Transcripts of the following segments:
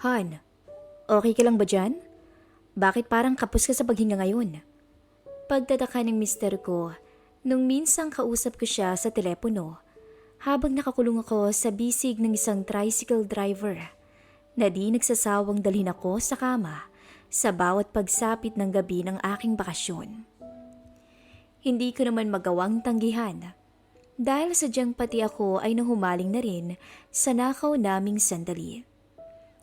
Han, okay ka lang ba dyan? Bakit parang kapos ka sa paghinga ngayon? Pagtataka ng mister ko nung minsang kausap ko siya sa telepono habang nakakulong ako sa bisig ng isang tricycle driver na di nagsasawang dalhin ako sa kama sa bawat pagsapit ng gabi ng aking bakasyon. Hindi ko naman magawang tanggihan dahil sadyang pati ako ay nahumaling na rin sa nakaw naming sandali.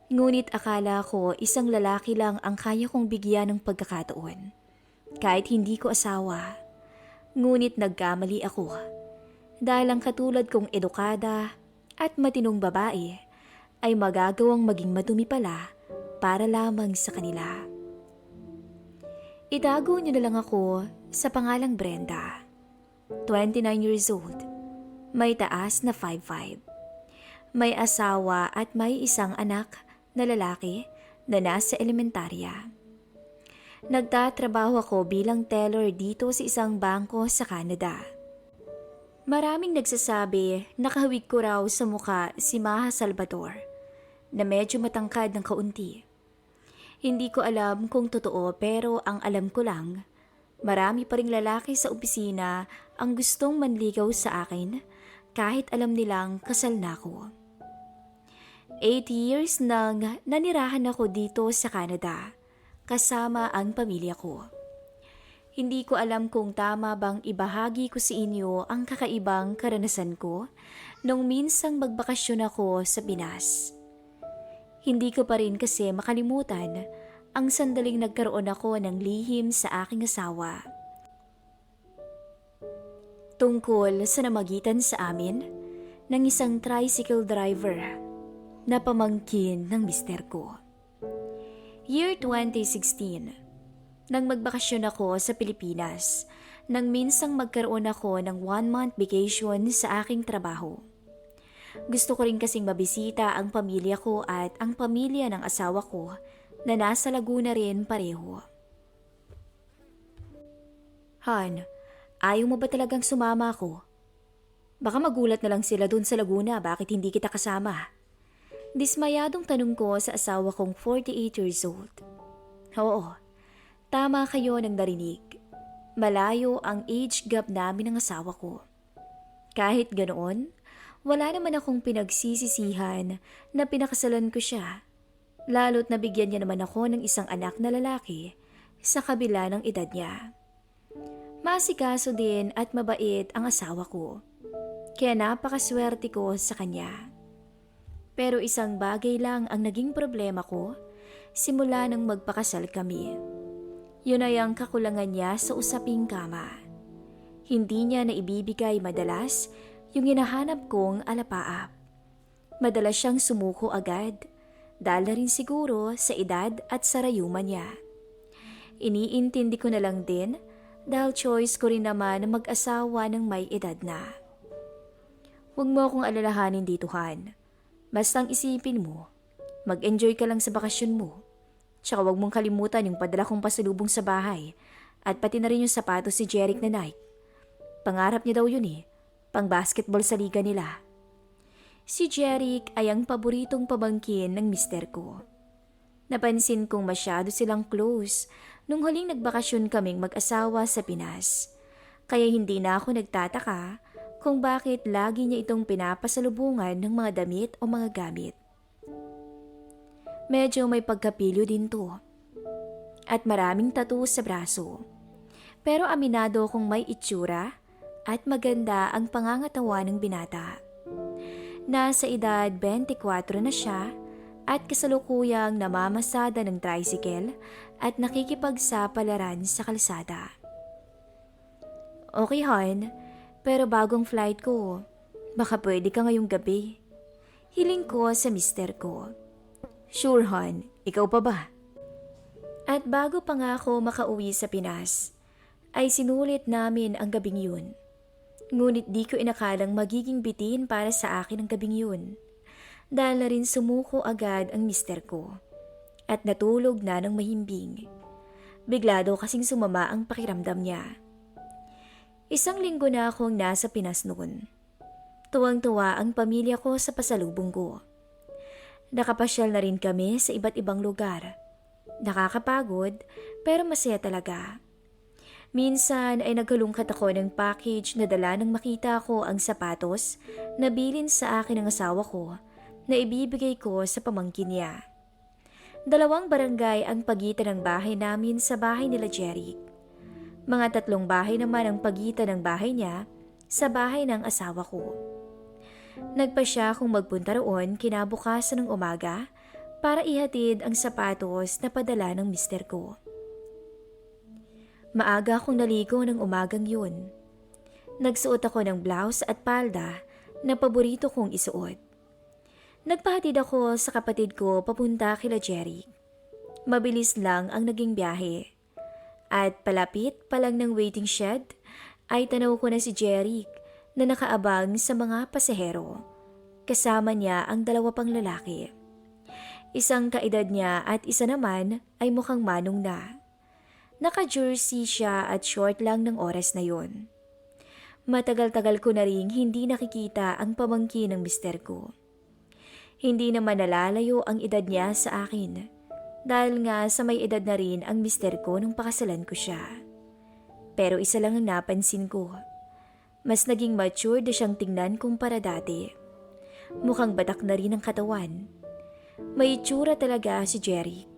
Ngunit akala ko isang lalaki lang ang kaya kong bigyan ng pagkakataon. Kahit hindi ko asawa. Ngunit nagkamali ako. Dahil ang katulad kong edukada at matinong babae ay magagawang maging madumi pala para lamang sa kanila. Itago niyo na lang ako sa pangalang Brenda. 29 years old. May taas na 5'5". May asawa at may isang anak na lalaki na nasa elementarya. Nagtatrabaho ako bilang teller dito sa isang bangko sa Canada. Maraming nagsasabi na kahawig ko raw sa muka si Maha Salvador na medyo matangkad ng kaunti. Hindi ko alam kung totoo pero ang alam ko lang, marami pa ring lalaki sa opisina ang gustong manligaw sa akin kahit alam nilang kasal na ako. 8 years nang nanirahan ako dito sa Canada, kasama ang pamilya ko. Hindi ko alam kung tama bang ibahagi ko sa inyo ang kakaibang karanasan ko nung minsang magbakasyon ako sa Pinas. Hindi ko pa rin kasi makalimutan ang sandaling nagkaroon ako ng lihim sa aking asawa. Tungkol sa namagitan sa amin ng isang tricycle driver na pamangkin ng mister ko. Year 2016, nang magbakasyon ako sa Pilipinas, nang minsang magkaroon ako ng 1-month vacation sa aking trabaho. Gusto ko rin kasing mabisita ang pamilya ko at ang pamilya ng asawa ko na nasa Laguna rin pareho. Han, ayaw mo ba talagang sumama ako? Baka magulat na lang sila dun sa Laguna bakit hindi kita kasama. Dismayadong tanong ko sa asawa kong 48 years old. Oo, tama kayo ng narinig. Malayo ang age gap namin ng asawa ko. Kahit ganoon, wala naman akong pinagsisisihan na pinakasalan ko siya. Lalo't nabigyan niya naman ako ng isang anak na lalaki sa kabila ng edad niya. Masikaso din at mabait ang asawa ko. Kaya napakaswerte ko sa kanya. Pero isang bagay lang ang naging problema ko simula nang magpakasal kami. Yun ay ang kakulangan niya sa usaping kama. Hindi niya na ibibigay madalas yung hinahanap kong alapaap. Madalas siyang sumuko agad, dahil na rin siguro sa edad at sa rayuman niya. Iniintindi ko na lang din dahil choice ko rin naman na mag-asawa ng may edad na. Huwag mo akong alalahanin dito, Han. Bastang isipin mo, mag-enjoy ka lang sa bakasyon mo. Tsaka huwag mong kalimutan yung padala kong pasalubong sa bahay at pati na rin yung sapatos si Jeric na Nike. Pangarap niya daw yun pang basketball sa liga nila. Si Jeric ay ang paboritong pamangkin ng mister ko. Napansin kong masyado silang close nung huling nagbakasyon kaming mag-asawa sa Pinas. Kaya hindi na ako nagtataka kung bakit lagi niya itong pinapasalubungan ng mga damit o mga gamit. Medyo may pagkapilyo din to. At maraming tattoo sa braso. Pero aminado kong may itsura at maganda ang pangangatawan ng binata. Nasa edad 24 na siya at kasalukuyang namamasada ng tricycle at nakikipagsapalaran sa kalsada. Okay, Han. Pero bagong flight ko, baka pwede ka ngayong gabi. Hiling ko sa mister ko. Sure, Han, ikaw pa ba? At bago pa nga ako makauwi sa Pinas, ay sinulit namin ang gabing yun. Ngunit di ko inakalang magiging bitin para sa akin ang gabing yun. Dahil na rin sumuko agad ang mister ko. At natulog na ng mahimbing. Bigla daw kasing sumama ang pakiramdam niya. Isang linggo na akong nasa Pinas noon. Tuwang-tuwa ang pamilya ko sa pasalubong ko. Nakapasyal na rin kami sa iba't ibang lugar. Nakakapagod pero masaya talaga. Minsan ay nagkalungkat ako ng package na dala nang makita ko ang sapatos na bilin sa akin ng asawa ko na ibibigay ko sa pamangkin niya. 2 barangay ang pagitan ng bahay namin sa bahay nila Jeric. Mga 3 bahay naman ang pagitan ng bahay niya sa bahay ng asawa ko. Nagpa siya kung magpunta roon kinabukasan ng umaga para ihatid ang sapatos na padala ng mister ko. Maaga akong naligo ng umagang yun. Nagsuot ako ng blouse at palda na paborito kong isuot. Nagpahatid ako sa kapatid ko papunta kila Jeric. Mabilis lang ang naging biyahe. At palapit pa lang ng waiting shed ay tanaw ko na si Jeric na nakaabang sa mga pasahero. Kasama niya ang 2 pang lalaki. Isang kaedad niya at isa naman ay mukhang manong na. Naka-jersey siya at short lang ng oras na yon. Matagal-tagal ko na ring hindi nakikita ang pamangkin ng mister ko. Hindi naman nalalayo ang edad niya sa akin dahil nga sa may edad na rin ang mister ko nung pakasalan ko siya. Pero isa lang ang napansin ko. Mas naging mature na siyang tingnan kumpara dati. Mukhang batak na rin ang katawan. May itsura talaga si Jeric.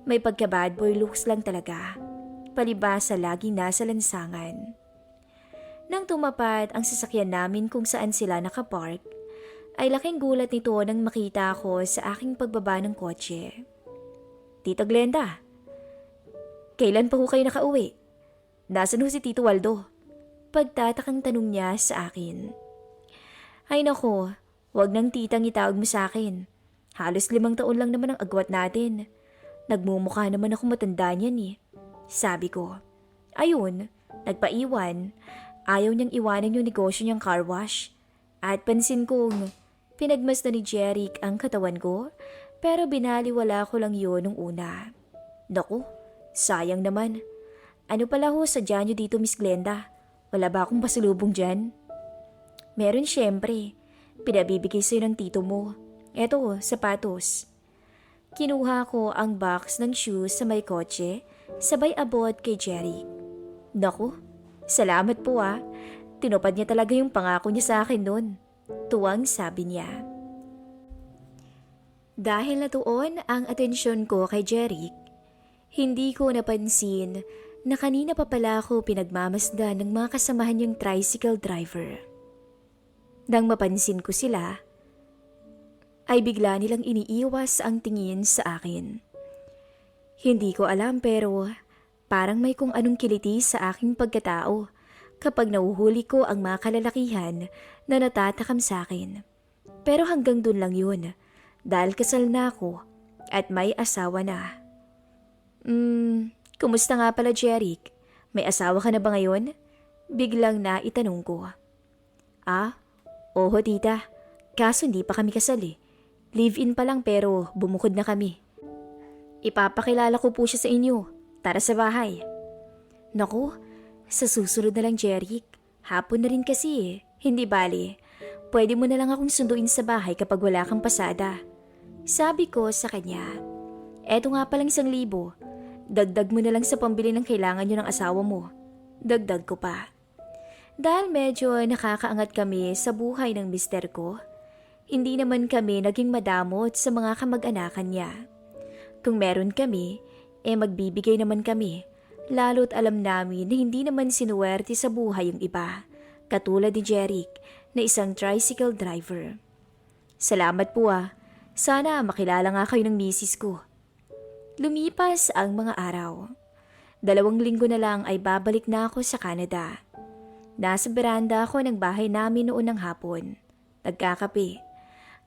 May pagka-bad boy looks lang talaga, palibhasa laging nasa lansangan. Nang tumapat ang sasakyan namin kung saan sila nakapark, ay laking gulat nito nang makita ako sa aking pagbaba ng kotse. Tita Glenda, kailan pa ho kayo nakauwi? Nasaan ho si Tito Waldo? Pagtatakang tanong niya sa akin. Ay nako, wag nang titang itawag mo sa akin. Halos 5 taon lang naman ang agwat natin. Nagmumukha naman ako matanda niyan eh. Sabi ko. Ayun, nagpaiwan. Ayaw niyang iwanan yung negosyo niyang car wash. At pansin kong pinagmasdan ni Jeric ang katawan ko, pero binaliwala ko lang yun nung una. Naku, sayang naman. Ano pala ho sadya niyo dito, Miss Glenda? Wala ba akong pasalubong dyan? Meron syempre. Pinabibigay sa'yo ng tito mo. Eto, sapatos. Kinuha ko ang box ng shoes sa may kotse, sabay abot kay Jeric. Naku, salamat po ah. Tinupad niya talaga yung pangako niya sa akin noon. Tuwang sabi niya. Dahil natuon ang atensyon ko kay Jeric, hindi ko napansin na kanina pa pala ako pinagmamasdan ng mga kasamahan niyang tricycle driver. Nang mapansin ko sila, ay bigla nilang iniiwas ang tingin sa akin. Hindi ko alam pero parang may kung anong kiliti sa aking pagkatao kapag nahuhuli ko ang mga kalalakihan na natatakam sa akin. Pero hanggang dun lang yun dahil kasal na ako at may asawa na. Kumusta nga pala Jeric? May asawa ka na ba ngayon? Biglang na itanong ko. Oho tita, kaso hindi pa kami kasal eh. Live-in pa lang pero bumukod na kami. Ipapakilala ko po siya sa inyo. Tara sa bahay. Naku, sa susunod na lang Jeric. Hapon na rin kasi eh. Hindi bali. Pwede mo na lang akong sunduin sa bahay kapag wala kang pasada. Sabi ko sa kanya. Eto nga palang 1,000. Dagdag mo na lang sa pambili ng kailangan nyo ng asawa mo. Dagdag ko pa. Dahil medyo nakakaangat kami sa buhay ng mister ko, hindi naman kami naging madamot sa mga kamag-anakan niya. Kung meron kami, magbibigay naman kami, lalo't alam namin na hindi naman sinuwerte sa buhay yung iba, katulad ni Jeric na isang tricycle driver. Salamat po ah, sana makilala nga kayo ng misis ko. Lumipas ang mga araw. 2 linggo na lang ay babalik na ako sa Canada. Nasa beranda ako ng bahay namin noon ng hapon. Nagkakape.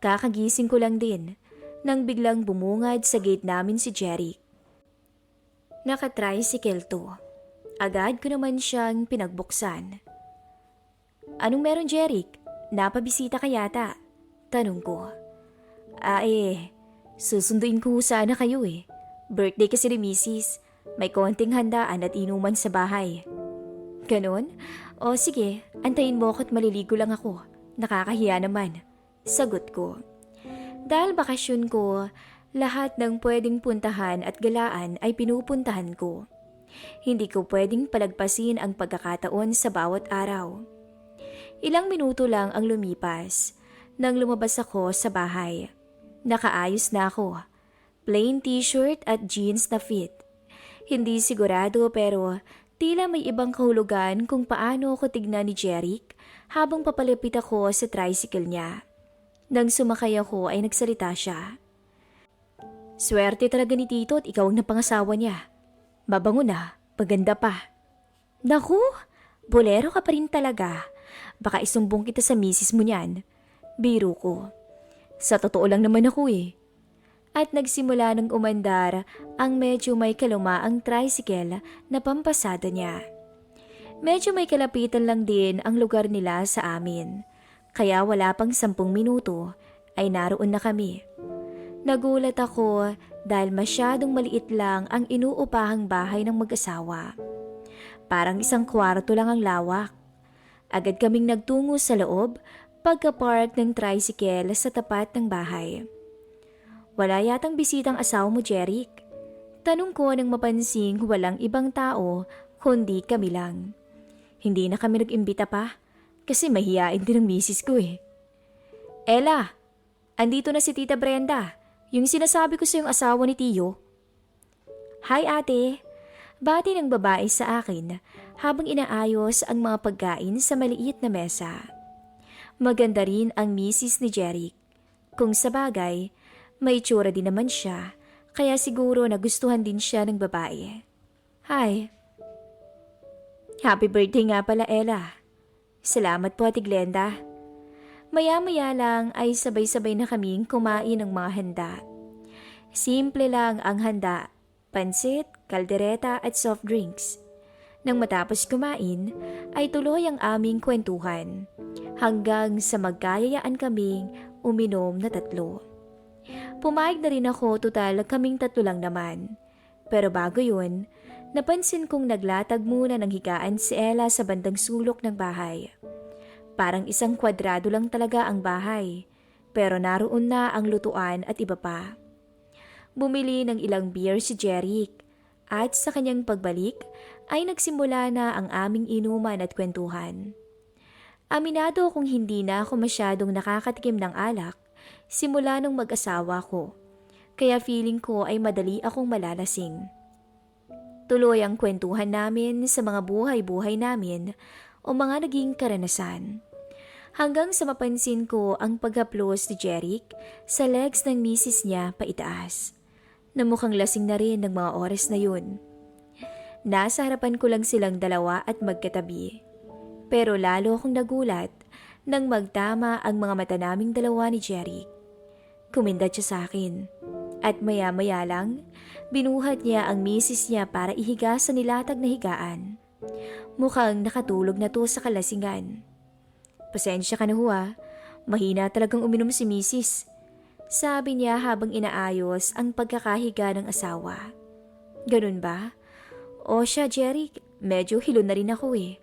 Kakagising ko lang din nang biglang bumungad sa gate namin si Jeric. Naka-tricycle to. Agad ko naman siyang pinagbuksan. Anong meron Jeric? Napabisita ka yata? Tanong ko. Susunduin ko sana kayo eh. Birthday kasi ni Mrs. May konting handaan at inuman sa bahay. Ganon? O sige, antayin mo ako at maliligo lang ako. Nakakahiya naman. Sagot ko. Dahil bakasyon ko, lahat ng pwedeng puntahan at galaan ay pinupuntahan ko. Hindi ko pwedeng palagpasin ang pagkakataon sa bawat araw. Ilang minuto lang ang lumipas nang lumabas ako sa bahay. Nakaayos na ako. Plain t-shirt at jeans na fit. Hindi sigurado pero tila may ibang kahulugan kung paano ako tignan ni Jeric habang papalapit ako sa tricycle niya. Nang sumakay ako ay nagsalita siya. Swerte talaga ni Tito at ikaw ang napangasawa niya. Mabango na, maganda pa. Naku, bolero ka pa rin talaga. Baka isumbong kita sa misis mo niyan. Biro ko. Sa totoo lang naman ako eh. At nagsimula ng umandar ang medyo may kalumaang tricycle na pampasada niya. Medyo may kalapitan lang din ang lugar nila sa amin. Kaya wala pang 10 minuto ay naroon na kami. Nagulat ako dahil masyadong maliit lang ang inuupahang bahay ng mag-asawa. Parang 1 kwarto lang ang lawak. Agad kaming nagtungo sa loob pagka-park ng tricycle sa tapat ng bahay. Wala yatang bisitang asawa mo, Jeric? Tanong ko nang mapansing walang ibang tao kundi kami lang. Hindi na kami nag-imbita pa kasi mahiyain din ang misis ko eh. Ella, andito na si Tita Brenda, yung sinasabi ko sa yung asawa ni Tio. Hi ate, bati ng babae sa akin habang inaayos ang mga pagkain sa maliit na mesa. Maganda rin ang misis ni Jeric. Kung sabagay, may itsura din naman siya, kaya siguro nagustuhan din siya ng babae. Hi. Happy birthday nga pala, Ella. Salamat po, Ate Glenda. Maya-maya lang ay sabay-sabay na kaming kumain ng mga handa. Simple lang ang handa, pansit, kaldereta at soft drinks. Nang matapos kumain, ay tuloy ang aming kwentuhan hanggang sa magkayayaan kaming uminom na 3. Pumayag na rin ako, total kaming 3 lang naman. Pero bago yun, napansin kong naglatag muna ng higaan si Ella sa bandang sulok ng bahay. Parang 1 kwadrado lang talaga ang bahay, pero naroon na ang lutuan at iba pa. Bumili ng ilang beer si Jeric at sa kanyang pagbalik ay nagsimula na ang aming inuman at kwentuhan. Aminado kung hindi na ako masyadong nakakatikim ng alak simula nung mag-asawa ko, kaya feeling ko ay madali akong malalasing. Tuloy ang kwentuhan namin sa mga buhay-buhay namin o mga naging karanasan. Hanggang sa mapansin ko ang paghaplos ni Jeric sa legs ng misis niya paitaas, na mukhang lasing na rin ng mga oras na yun. Nasa harapan ko lang silang dalawa at magkatabi. Pero lalo akong nagulat nang magtama ang mga mata naming dalawa ni Jeric. Kumindat siya sa akin at maya-maya lang, binuhat niya ang misis niya para ihiga sa nilatag na higaan. Mukhang nakatulog na to sa kalasingan. Pasensya ka na ho ah, mahina talagang uminom si misis. Sabi niya habang inaayos ang pagkakahiga ng asawa. Ganun ba? O siya Jeric, medyo hilo na rin ako eh.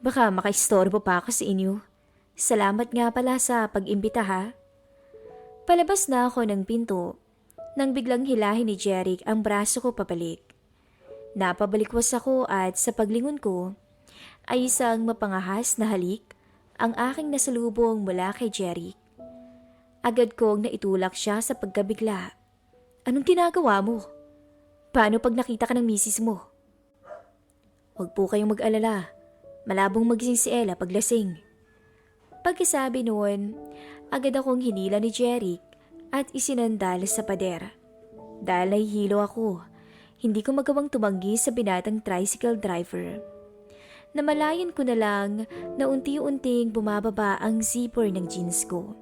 Baka makaistorbo pa ako sa inyo. Salamat nga pala sa pag-imbita ha. Palabas na ako ng pinto nang biglang hilahin ni Jeric ang braso ko pabalik. Napabalikwas ako at sa paglingon ko ay isang mapangahas na halik ang aking nasalubong mula kay Jeric. Agad kong naitulak siya sa pagkabigla. Anong ginagawa mo? Paano pag nakita ka ng misis mo? Huwag po kayong mag-alala. Malabong magising si Ella pag lasing. Pagkasabi noon, agad akong hinila ni Jeric at isinandal sa pader. Dahil nahihilo ako, hindi ko magawang tumanggi sa binatang tricycle driver. Namalayan ko na lang na unti-unting bumababa ang zipper ng jeans ko.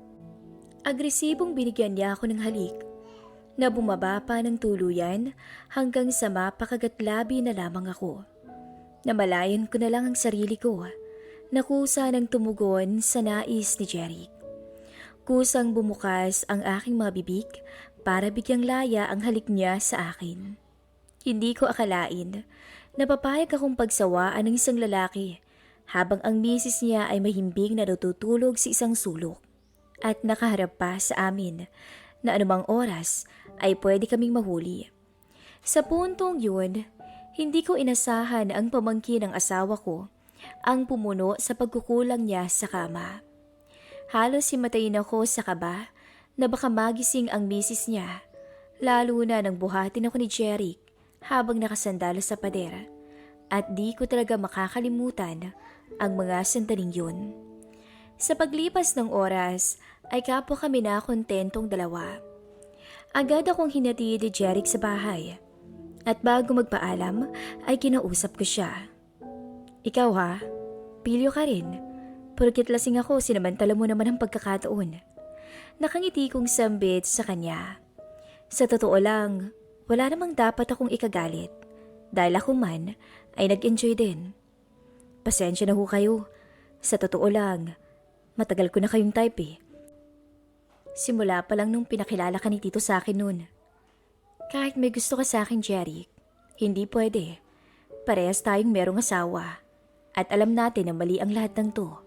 Agresibong binigyan niya ako ng halik na bumaba pa ng tuluyan hanggang sa mapakagatlabi na lamang ako. Namalayan ko na lang ang sarili ko na kusa ng tumugon sa nais ni Jeric. Kusang bumukas ang aking mga bibig para bigyang laya ang halik niya sa akin. Hindi ko akalain na papayag akong pagsawaan ng isang lalaki habang ang misis niya ay mahimbing na natutulog sa isang sulok at nakaharap pa sa amin na anumang oras ay pwede kaming mahuli. Sa puntong yun, hindi ko inasahan ang pamangkin ng asawa ko ang pumuno sa pagkukulang niya sa kama. Halos himatayin ako sa kaba na baka magising ang misis niya, lalo na nang buhatin ako ni Jeric habang nakasandalo sa pader. At di ko talaga makakalimutan ang mga sandaling yun. Sa paglipas ng oras ay kapwa kami na kontentong dalawa. Agad akong hinatid ni Jeric sa bahay at bago magpaalam ay kinausap ko siya. Ikaw ha, pilyo ka rin. Porket lasing ako, sinamantala mo naman ang pagkakataon. Nakangiti kong sambit sa kanya. Sa totoo lang, wala namang dapat akong ikagalit dahil ako man ay nag-enjoy din. Pasensya na ho kayo. Sa totoo lang, matagal ko na kayong type eh. Simula pa lang nung pinakilala ka ni Tito sa akin noon. Kahit may gusto ka sa akin, Jeric, hindi pwede. Parehas tayong merong asawa. At alam natin na mali ang lahat ng to.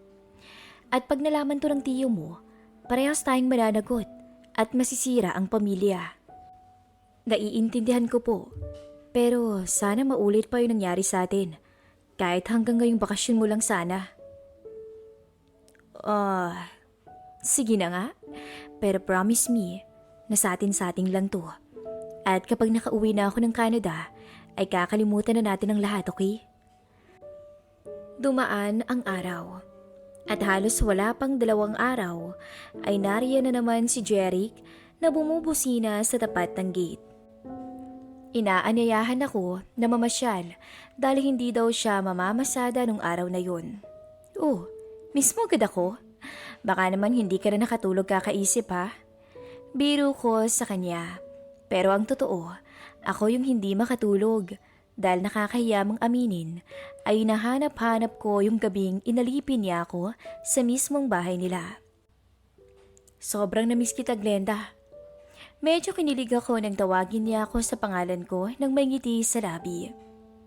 At pag nalaman to ng tiyo mo, parehas tayong mananagot at masisira ang pamilya. Naiintindihan ko po, pero sana maulit pa yung nangyari sa atin. Kahit hanggang ngayong bakasyon mo lang sana. Sige na nga. Pero promise me na sa atin lang to. At kapag nakauwi na ako ng Canada, ay kakalimutan na natin ang lahat, okay? Dumaan ang araw. At halos wala pang 2 araw ay nariyan na naman si Jeric na bumubusina sa tapat ng gate. Inaanyayahan ako na mamasyal dahil hindi daw siya mamamasada nung araw na yun. Oh, mismo agad ako? Baka naman hindi ka na nakatulog kakaisip ha? Biro ko sa kanya. Pero ang totoo, ako yung hindi makatulog. Dahil nakakahiyamang aminin, ay nahanap-hanap ko yung gabing inalipin niya ako sa mismong bahay nila. Sobrang namiss kita, Glenda. Medyo kinilig ako nang tawagin niya ako sa pangalan ko nang may ngiti sa labi.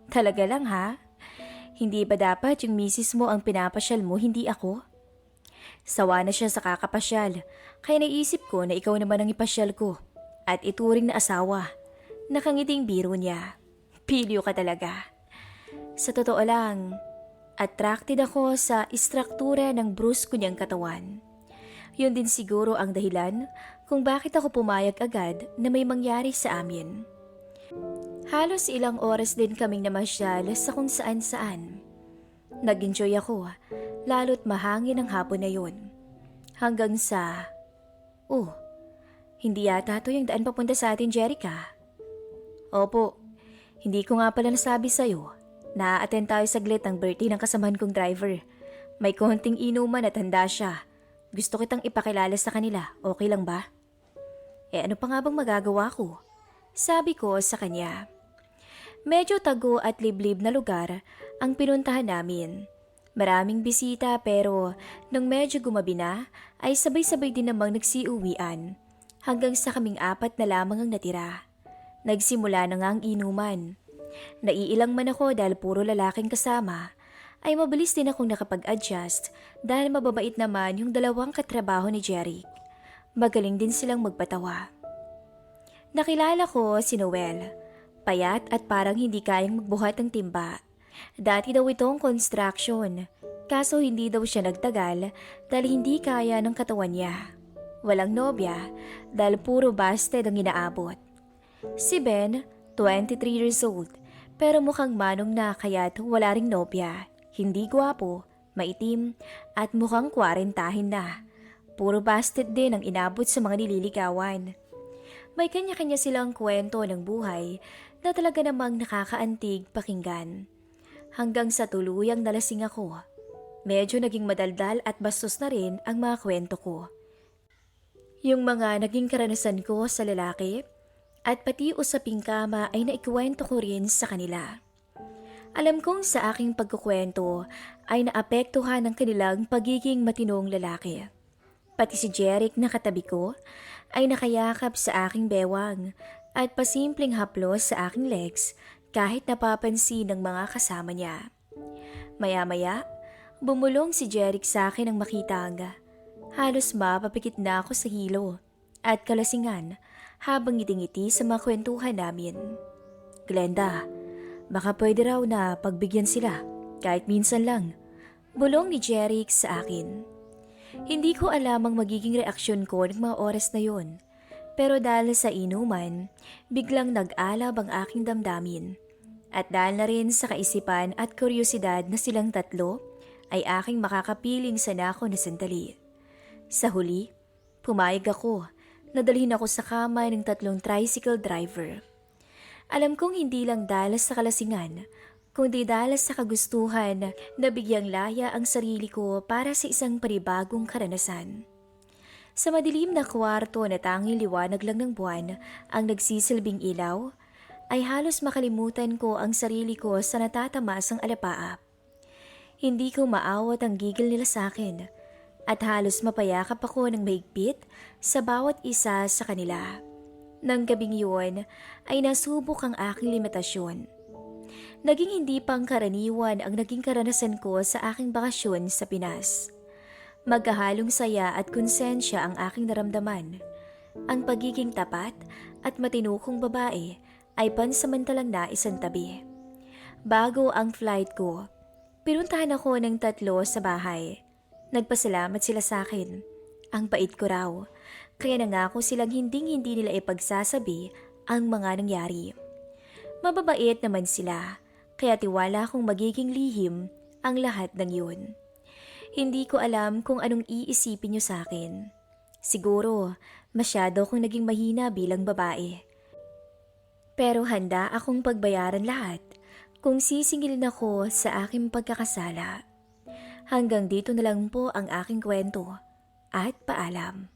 Talaga lang ha? Hindi ba dapat yung misis mo ang pinapasyal mo, hindi ako? Sawa na siya sa kakapasyal, kaya naisip ko na ikaw naman ang ipasyal ko at ituring na asawa. Nakangiting biro niya. Pilyo ka talaga. Sa totoo lang, attracted ako sa istruktura ng brusko niyang katawan. Yun din siguro ang dahilan kung bakit ako pumayag agad na may mangyari sa amin. Halos ilang oras din kaming namasyal sa kung saan-saan. Nag-enjoy ako, lalo't mahangin ang hapon na yun. Hanggang sa... hindi yata to yung daan papunta sa atin, Jerica. Opo. Hindi ko nga pala nasabi sa'yo. Na-attend tayo saglit ang birthday ng kasamahan kong driver. May konting inuman at handa siya. Gusto kitang ipakilala sa kanila, okay lang ba? Ano pa nga bang magagawa ko? Sabi ko sa kanya. Medyo tago at liblib na lugar ang pinuntahan namin. Maraming bisita pero nung medyo gumabi na ay sabay-sabay din namang nagsiuwian. Hanggang sa kaming 4 na lamang ang natira. Nagsimula na nga ang inuman. Naiilang man ako dahil puro lalaking kasama, ay mabilis din akong nakapag-adjust dahil mababait naman yung 2 katrabaho ni Jeric. Magaling din silang magpatawa. Nakilala ko si Noel. Payat at parang hindi kayang magbuhat ng timba. Dati daw itong construction, kaso hindi daw siya nagtagal dahil hindi kaya ng katawan niya. Walang nobya dahil puro busted ang inaabot. Si Ben, 23 years old, pero mukhang manong na kaya't wala ring nobya. Hindi gwapo, maitim, at mukhang 40 na. Puro busted din ang inabot sa mga nililigawan. May kanya-kanya silang kwento ng buhay na talaga namang nakakaantig pakinggan. Hanggang sa tuluyang nalasing ako. Medyo naging madaldal at bastos na rin ang mga kwento ko. Yung mga naging karanasan ko sa lalaki at pati usaping kama ay naikwento ko rin sa kanila. Alam kong sa aking pagkukwento ay naapektuhan ng kanilang pagiging matinong lalaki. Pati si Jeric na katabi ko ay nakayakap sa aking bewang at pasimpleng haplos sa aking legs kahit napapansin ng mga kasama niya. Maya-maya, bumulong si Jeric sa akin ng makitang. Halos mapapikit na ako sa hilo. at kalasingan habang ngiti-ngiti sa mga kwentuhan namin. Glenda, baka pwede raw na pagbigyan sila kahit minsan lang. Bulong ni Jeric sa akin. Hindi ko alam ang magiging reaksyon ko ng mga oras na yon. Pero dahil sa inuman, biglang nag-alab ang aking damdamin. At dahil na rin sa kaisipan at kuryosidad na silang tatlo, ay aking makakapiling sa nako na sandali. Sa huli, pumayag ako na dalhin ako sa kama ng 3 tricycle driver. Alam kong hindi lang dahil sa kalasingan, kundi dahil sa kagustuhan na bigyang laya ang sarili ko para sa isang panibagong karanasan. Sa madilim na kwarto na tanging liwanag lang ng buwan ang nagsisilbing ilaw, ay halos makalimutan ko ang sarili ko sa natatamasang alapaap. Hindi ko maawat ang gigil nila sa akin at halos mapayakap ako ng mahigpit sa bawat isa sa kanila. Nang gabing yun ay nasubok ang aking limitasyon. Naging hindi pangkaraniwan ang naging karanasan ko sa aking bakasyon sa Pinas. Magkahalong saya at konsensya ang aking naramdaman. Ang pagiging tapat at matinukong babae ay pansamantalang naisantabi. Bago ang flight ko, pinuntahan ako ng 3 sa bahay. Nagpasalamat sila sa akin. Ang bait ko raw, kaya nangako silang hindi nila ipagsasabi ang mga nangyari. Mababait naman sila, kaya tiwala akong magiging lihim ang lahat ng yun. Hindi ko alam kung anong iisipin niyo sa akin. Siguro, masyado akong naging mahina bilang babae. Pero handa akong pagbayaran lahat kung sisingilin ako sa aking pagkakasala. Hanggang dito na lang po ang aking kwento at paalam.